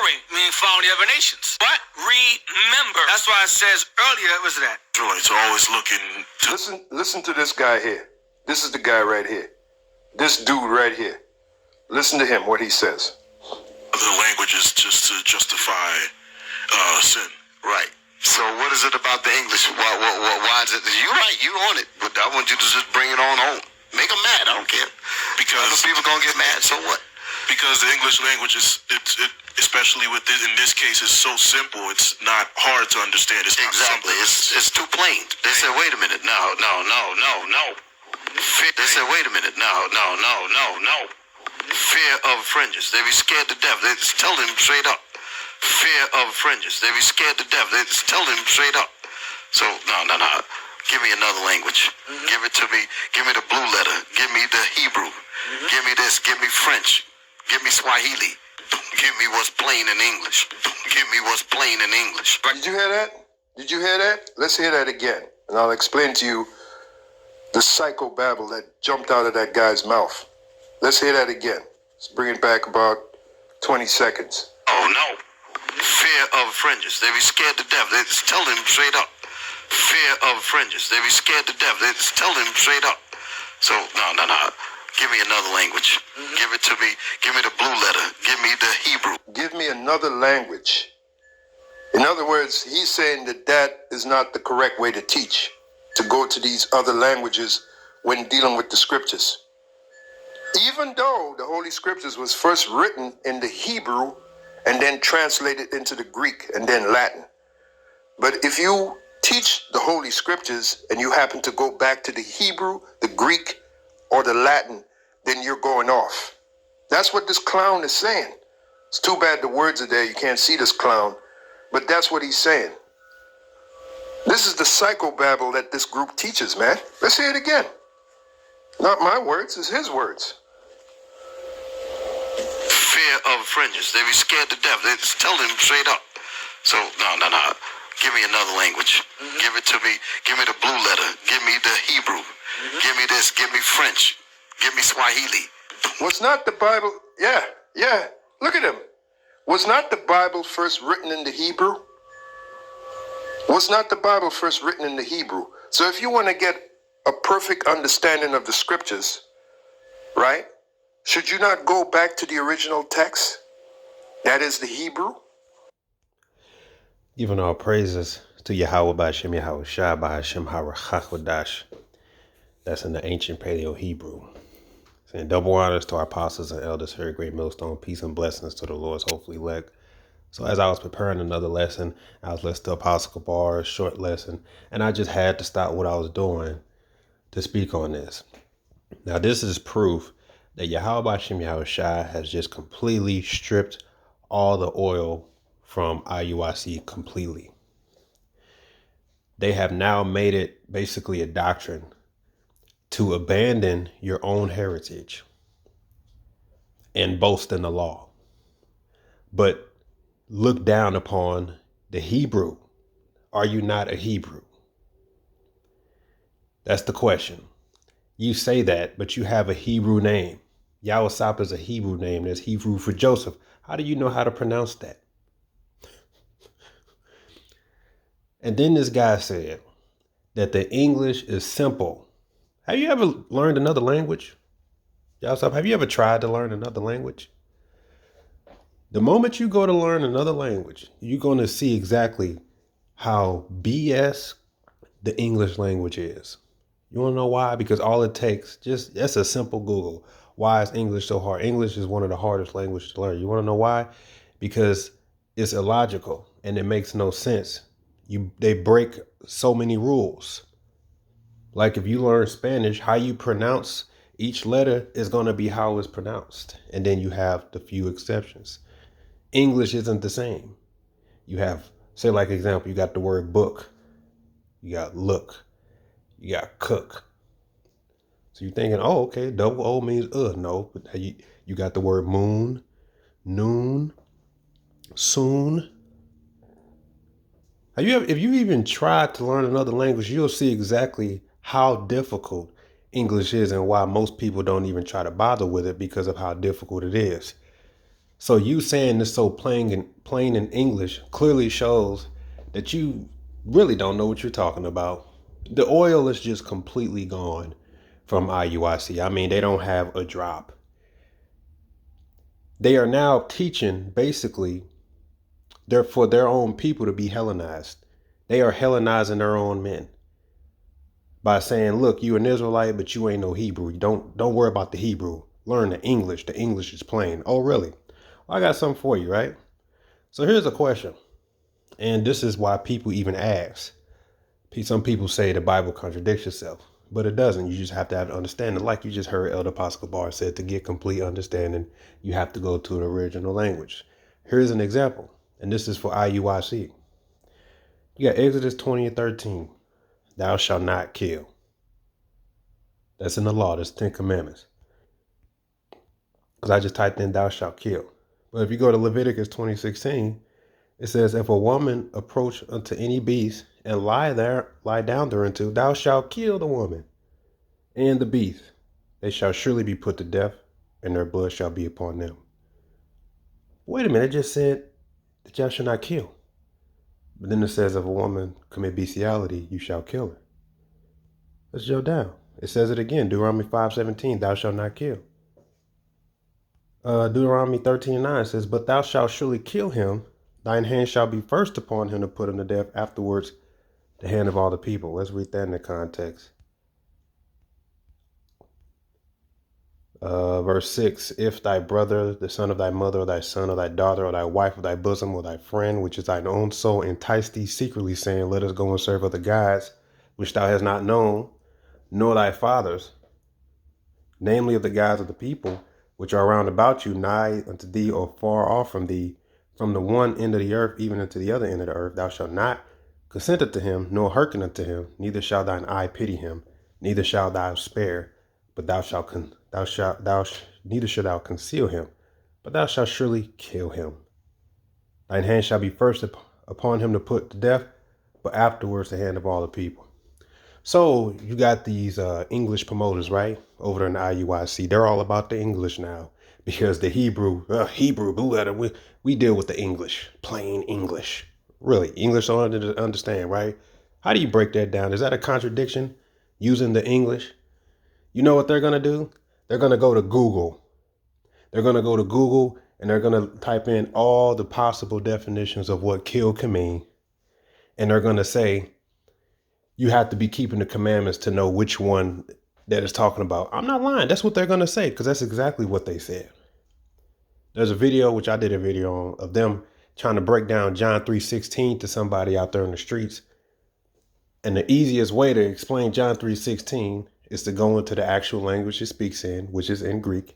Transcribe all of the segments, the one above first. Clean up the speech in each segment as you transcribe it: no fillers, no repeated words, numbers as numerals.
glory, meaning follow the other nations. What? Remember. That's why it says earlier, was that? Israelites are always looking to... Listen to this guy here. This is the guy right here. This dude right here. Listen to him, what he says. Other languages just to justify sin. Right. So what is it about the English? Why is it? You're right, you on it. But I want you to just bring it on home. Make them mad, I don't care. Because other people going to get mad, so what? Because the English language is, especially with this, in this case, is so simple. It's not hard to understand. It's exactly. It's too plain. They said, wait a minute. No. They said, wait a minute. No. Fear of fringes. They be scared to death. They just tell them straight up. Fear of fringes. They be scared to death. They just tell them straight up. So, no. Give me another language. Give it to me. Give me the blue letter. Give me the Hebrew. Give me this. Give me French. Give me Swahili. Give me what's plain in English. Give me what's plain in English. Did you hear that? Did you hear that? Let's hear that again. And I'll explain to you the psychobabble that jumped out of that guy's mouth. Let's hear that again. Let's bring it back about 20 seconds. Oh, no. Fear of fringes. They be scared to death. They just tell them straight up. Fear of fringes. They be scared to death. They just tell them straight up. So, no. Give me another language. Give it to me. Give me the blue letter. Give me the Hebrew. Give me another language. In other words, he's saying that is not the correct way to teach, to go to these other languages when dealing with the scriptures. Even though the Holy Scriptures was first written in the Hebrew and then translated into the Greek and then Latin. But if you teach the Holy Scriptures and you happen to go back to the Hebrew, the Greek, or the Latin, then you're going off. That's what this clown is saying. It's too bad the words are there. You can't see this clown. But that's what he's saying. This is the psychobabble that this group teaches, man. Let's hear it again. Not my words, it's his words. Fear of fringes. They be scared to death. They just tell them straight up. So, no. Give me another language. Give it to me. Give me the blue letter. Give me the Hebrew. Give me this. Give me French. Give me Swahili. Was not the Bible... Yeah. Look at him. Was not the Bible first written in the Hebrew? Was not the Bible first written in the Hebrew? So if you want to get a perfect understanding of the scriptures, right? Should you not go back to the original text? That is the Hebrew? Giving all praises to Yahweh B'Hashem Yahweh Shai B'Hashem HaRachakodash. That's in the ancient Paleo Hebrew. Saying double honors to our apostles and elders here at Great Millstone. Peace and blessings to the Lord's hopefully elect. So as I was preparing another lesson, I was listening to Apostle Kabar's short lesson, and I just had to stop what I was doing to speak on this. Now, this is proof that Yahweh B'Hashem Yahweh Shai has just completely stripped all the oil from IUIC completely. They have now made it basically a doctrine to abandon your own heritage and boast in the law, but look down upon the Hebrew. Are you not a Hebrew? That's the question. You say that, but you have a Hebrew name. Yahweh is a Hebrew name. There's Hebrew for Joseph. How do you know how to pronounce that? And then this guy said that the English is simple. Have you ever learned another language? Yahweh, have you ever tried to learn another language? The moment you go to learn another language, you're going to see exactly how BS the English language is. You want to know why? Because all it takes, that's a simple Google. Why is English so hard? English is one of the hardest languages to learn. You want to know why? Because it's illogical and it makes no sense. They break so many rules. Like if you learn Spanish, how you pronounce each letter is going to be how it's pronounced. And then you have the few exceptions. English isn't the same. You have, say like example, you got the word book. You got look. You got cook. So you're thinking, oh, okay, double O means no. But you got the word moon, noon, soon. If you even tried to learn another language, you'll see exactly how difficult English is and why most people don't even try to bother with it because of how difficult it is. So you saying this so plain in English clearly shows that you really don't know what you're talking about. The oil is just completely gone from IUIC. I mean, they don't have a drop. They are now teaching basically they're for their own people to be Hellenized. They are Hellenizing their own men by saying, look, you an Israelite, but you ain't no Hebrew. Don't worry about the Hebrew. Learn the English. The English is plain. Oh, really? Well, I got something for you, right? So here's a question. And this is why people even ask. Some people say the Bible contradicts itself, but it doesn't. You just have to have an understanding. Like you just heard Elder Pascal Bar said, to get complete understanding, you have to go to the original language. Here's an example, and this is for IUIC. You got Exodus 20:13. Thou shalt not kill. That's in the law. That's 10 commandments. Because I just typed in thou shalt kill. But if you go to Leviticus 20:16, it says, if a woman approach unto any beast and lie down thereunto, thou shalt kill the woman and the beast. They shall surely be put to death, and their blood shall be upon them. Wait a minute, it just said that thou shalt not kill. But then it says, if a woman commit bestiality, you shall kill her. Let's go down. It says it again, Deuteronomy 5:17, thou shalt not kill. Deuteronomy 13:9 says, but thou shalt surely kill him. Thine hand shall be first upon him to put him to death, afterwards the hand of all the people. Let's read that in the context. Verse 6, if thy brother, the son of thy mother, or thy son, or thy daughter, or thy wife, or thy bosom, or thy friend, which is thine own soul, entice thee secretly, saying, let us go and serve other gods, which thou hast not known, nor thy fathers, namely of the gods of the people, which are round about you, nigh unto thee, or far off from thee, from the one end of the earth even unto the other end of the earth, thou shalt not consent unto him, nor hearken unto him, neither shall thine eye pity him, neither shalt thou spare, but neither shalt thou conceal him, but thou shalt surely kill him. Thine hand shall be first upon him to put to death, but afterwards the hand of all the people. So you got these English promoters, right, over there in the IUIC. They're all about the English now, because the Hebrew blue letter, we deal with the English, plain English. Really, English don't understand, right? How do you break that down? Is that a contradiction, using the English? You know what they're going to do? They're going to go to Google. They're going to go to Google and they're going to type in all the possible definitions of what kill can mean. And they're going to say, you have to be keeping the commandments to know which one that is talking about. I'm not lying. That's what they're going to say, because that's exactly what they said. There's a video, which I did a video on, of them trying to break down John 3:16 to somebody out there in the streets. And the easiest way to explain John 3:16 is to go into the actual language it speaks in, which is in Greek.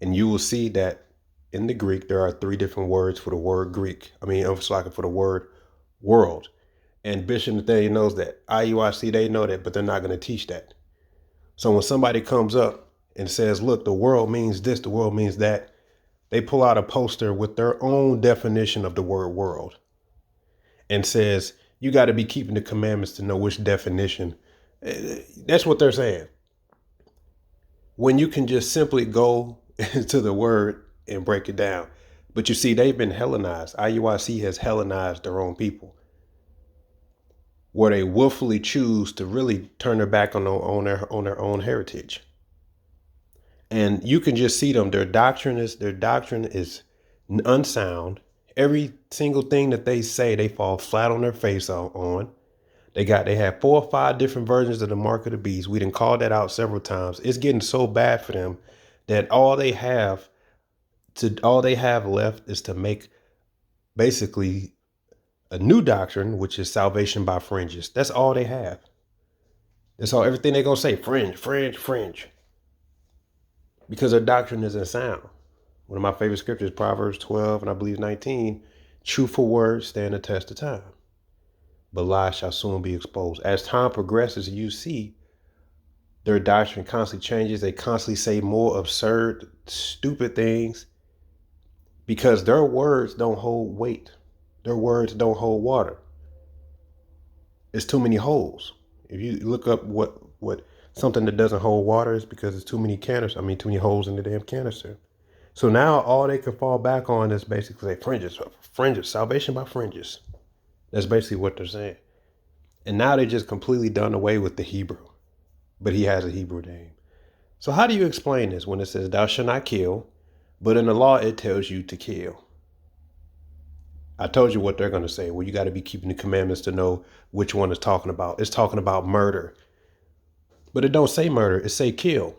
And you will see that in the Greek, there are 3 different words for the word Greek. for the word world. And Bishop Nathaniel knows that. IUIC, they know that, but they're not going to teach that. So when somebody comes up and says, look, the world means this, the world means that, they pull out a poster with their own definition of the word world and says, you got to be keeping the commandments to know which definition. That's what they're saying. When you can just simply go to the word and break it down. But you see, they've been Hellenized. IUIC has Hellenized their own people, where they willfully choose to really turn their back on their own heritage. And you can just see them. Their doctrine is unsound. Every single thing that they say, they fall flat on their face on. They have 4 or 5 different versions of the mark of the beast. We didn't call that out several times. It's getting so bad for them that all they have left is to make basically a new doctrine, which is salvation by fringes. That's all they have. That's all. Everything they're gonna say, fringe. Because their doctrine isn't sound. One of my favorite scriptures, Proverbs 12, and I believe 19, truthful words stand the test of time, but lies shall soon be exposed. As time progresses, you see their doctrine constantly changes. They constantly say more absurd, stupid things, because their words don't hold weight. Their words don't hold water. It's too many holes. If you look up what something that doesn't hold water is, because it's too many holes in the damn canister. So now all they can fall back on is basically fringes, salvation by fringes. That's basically what they're saying. And now they just completely done away with the Hebrew, but he has a Hebrew name. So how do you explain this when it says thou shalt not kill, but in the law it tells you to kill? I told you what they're going to say. Well, you got to be keeping the commandments to know which one it's talking about. It's talking about murder, but it don't say murder. It say kill.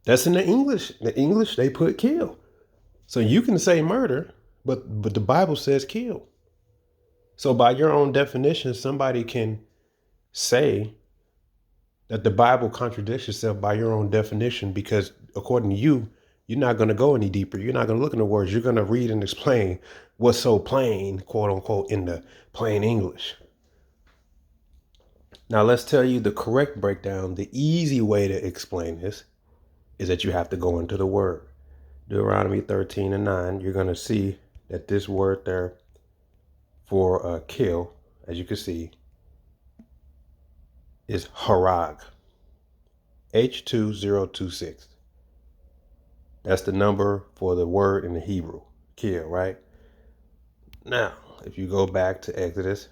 That's in the English. The English, they put kill. So you can say murder, but the Bible says kill. So by your own definition, somebody can say that the Bible contradicts itself by your own definition, because according to you, you're not going to go any deeper. You're not going to look in the words. You're going to read and explain what's so plain, quote unquote, in the plain English. Now, let's tell you the correct breakdown. The easy way to explain this is that you have to go into the word. Deuteronomy 13:9, you're going to see that this word there for kill, as you can see, is harag. H2026. That's the number for the word in the Hebrew, kill, right? Now, if you go back to Exodus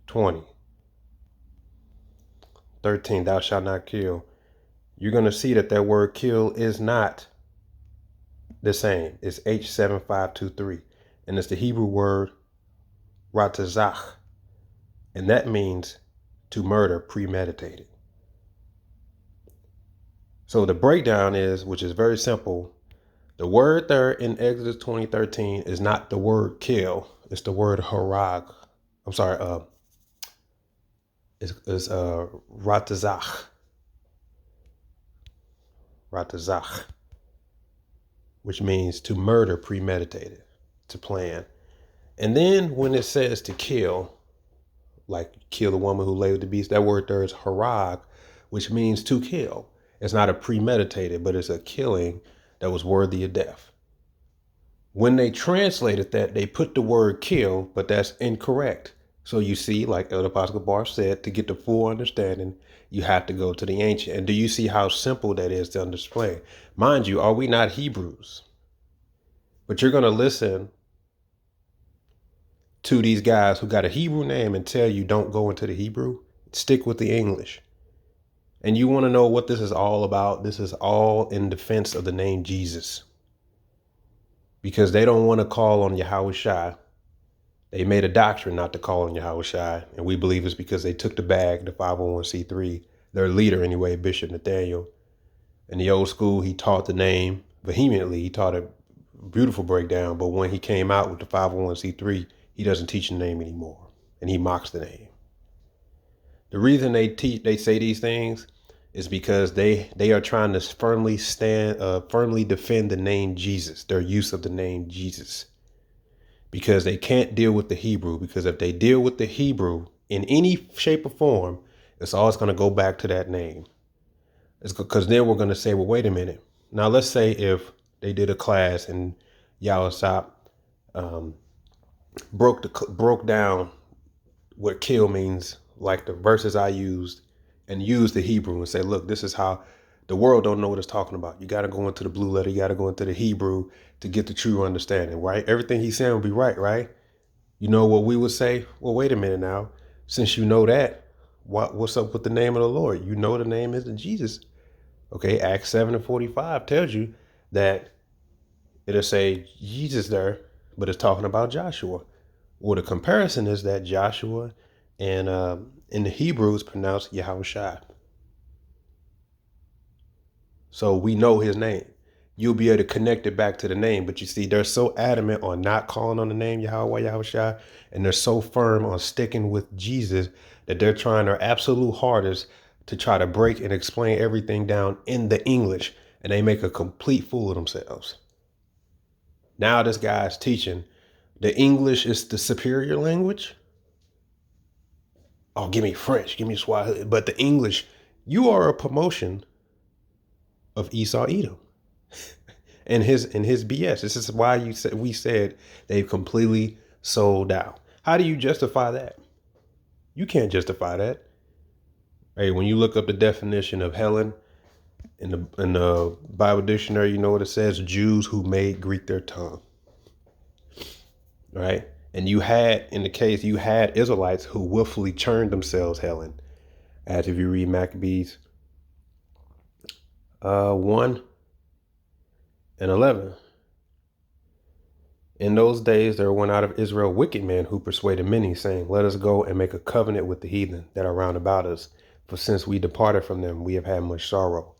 20:13, thou shalt not kill, you're going to see that that word kill is not the same. It's H7523, and it's the Hebrew word ratazach, and that means to murder premeditated. So the breakdown is, which is very simple, the word there in Exodus 20:13 is not the word kill. It's the word harag. I'm sorry. It's ratazach. Ratazach, which means to murder premeditated, to plan. And then when it says to kill, like kill the woman who lay with the beast, that word there is harag, which means to kill. It's not a premeditated, but it's a killing that was worthy of death. When they translated that, they put the word kill, but that's incorrect. So you see, like Elder Apostle Bar said, to get the full understanding, you have to go to the ancient. And do you see how simple that is to understand? Mind you, are we not Hebrews? But you're going to listen to these guys who got a Hebrew name and tell you don't go into the Hebrew, stick with the English. And you want to know what this is all about? This is all in defense of the name Jesus. Because they don't want to call on Yahweh Shai. They made a doctrine not to call on Yahweh Shai. And we believe it's because they took the bag, the 501c3, their leader anyway, Bishop Nathaniel. In the old school, he taught the name vehemently. He taught a beautiful breakdown. But when he came out with the 501c3, he doesn't teach the name anymore. And he mocks the name. The reason they say these things is because they are trying to firmly defend the name Jesus, their use of the name Jesus, because they can't deal with the Hebrew. Because if they deal with the Hebrew in any shape or form, it's always going to go back to that name. It's because then we're going to say, well, wait a minute. Now, let's say if they did a class and Yahusap broke down what kill means, like the verses I used, and use the Hebrew and say, look, this is how the world don't know what it's talking about. You got to go into the blue letter. You got to go into the Hebrew to get the true understanding, right? Everything he's saying will be right? You know what we would say? Well, wait a minute now. Since you know that, what's up with the name of the Lord? You know the name is Jesus. Okay, Acts 7:45 tells you that it'll say Jesus there, but it's talking about Joshua. Well, the comparison is that Joshua and in the Hebrew is pronounced Yahushua. So we know his name. You'll be able to connect it back to the name. But you see, they're so adamant on not calling on the name Yahweh, Yahushua, and they're so firm on sticking with Jesus that they're trying their absolute hardest to try to break and explain everything down in the English. And they make a complete fool of themselves. Now this guy's teaching the English is the superior language. Oh, give me French, give me Swahili. But the English, you are a promotion of Esau Edom and his BS. This is why we said they've completely sold out. How do you justify that? You can't justify that. Hey, when you look up the definition of Helen, In the Bible dictionary, you know what it says? Jews who made Greek their tongue. Right? And you had Israelites who willfully turned themselves Hellen. As if you read Maccabees 1 and 11. In those days there went out of Israel wicked men who persuaded many, saying, let us go and make a covenant with the heathen that are round about us. For since we departed from them, we have had much sorrow.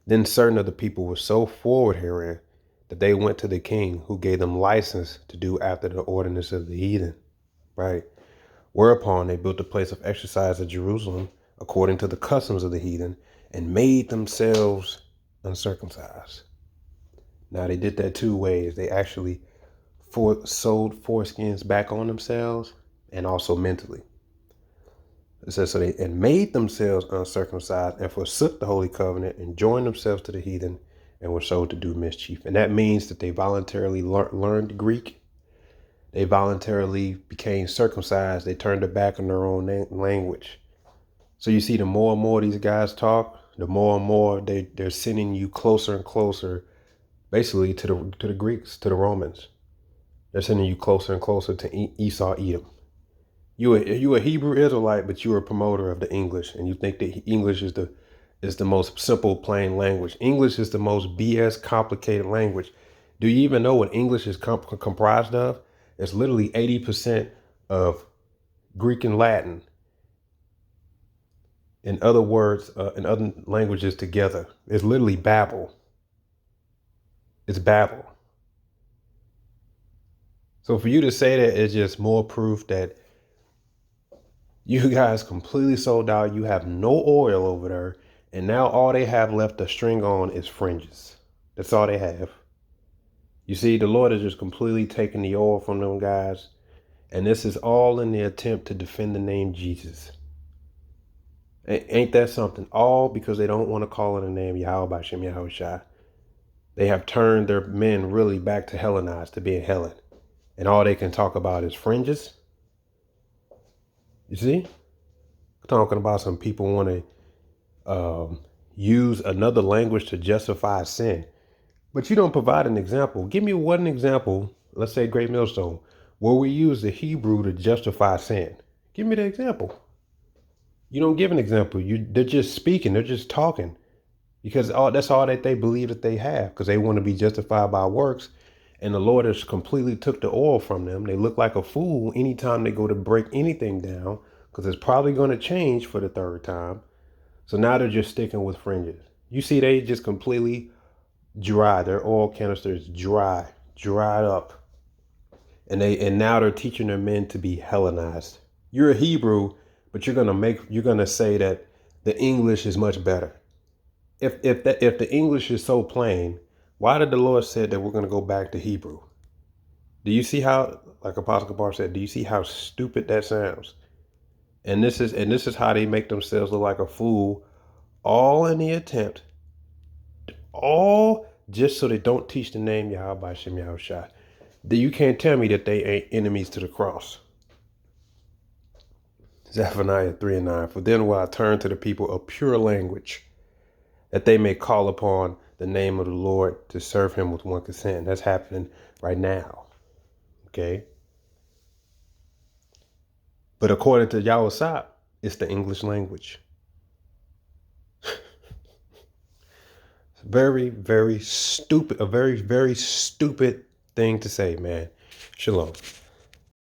Then certain of the people were so forward herein that they went to the king, who gave them license to do after the ordinance of the heathen. Right? Whereupon they built a place of exercise at Jerusalem, according to the customs of the heathen, and made themselves uncircumcised. Now they did that two ways. They actually sewed foreskins back on themselves, and also mentally. It says, so they and made themselves uncircumcised and forsook the holy covenant and joined themselves to the heathen and were sold to do mischief. And that means that they voluntarily learned Greek. They voluntarily became circumcised. They turned their back on their own language. So you see, the more and more these guys talk, the more and more they're sending you closer and closer, basically to the Greeks, to the Romans. They're sending you closer and closer to Esau, Edom. You a Hebrew Israelite, but you're a promoter of the English, and you think that English is the most simple, plain language. English is the most BS complicated language. Do you even know what English is comprised of? It's literally 80% of Greek and Latin. In other words, in other languages together. It's literally Babel. It's Babel. So for you to say that is just more proof that you guys completely sold out. You have no oil over there. And now all they have left to string on is fringes. That's all they have. You see, the Lord is just completely taking the oil from them guys. And this is all in the attempt to defend the name Jesus. Ain't that something? All because they don't want to call on the name Yahweh Bashem Yahushua. They have turned their men really back to Hellenized, to being Hellen. And all they can talk about is fringes. You see? I'm talking about some people want to use another language to justify sin. But you don't provide an example. Give me one example, let's say Great Millstone, where we use the Hebrew to justify sin. Give me the example. You don't give an example. They're just speaking. They're just talking. Because that's all that they believe that they have. Because they want to be justified by works. And the Lord has completely took the oil from them. They look like a fool anytime they go to break anything down. Because it's probably going to change for the third time. So now they're just sticking with fringes. You see, they just completely dry. Their oil canisters dried up. And now they're teaching their men to be Hellenized. You're a Hebrew, but you're gonna say that the English is much better. If the English is so plain, why did the Lord say that we're gonna go back to Hebrew? Do you see how, like Apostle Kabar said, do you see how stupid that sounds? And this is how they make themselves look like a fool, all in the attempt, all just so they don't teach the name Yahweh by Shem Yahushua. You can't tell me that they ain't enemies to the cross. Zephaniah 3:9. For then will I turn to the people a pure language, that they may call upon the name of the Lord to serve him with one consent. That's happening right now. Okay. But according to Yahweh, it's the English language. Very, very stupid. A very, very stupid thing to say, man. Shalom.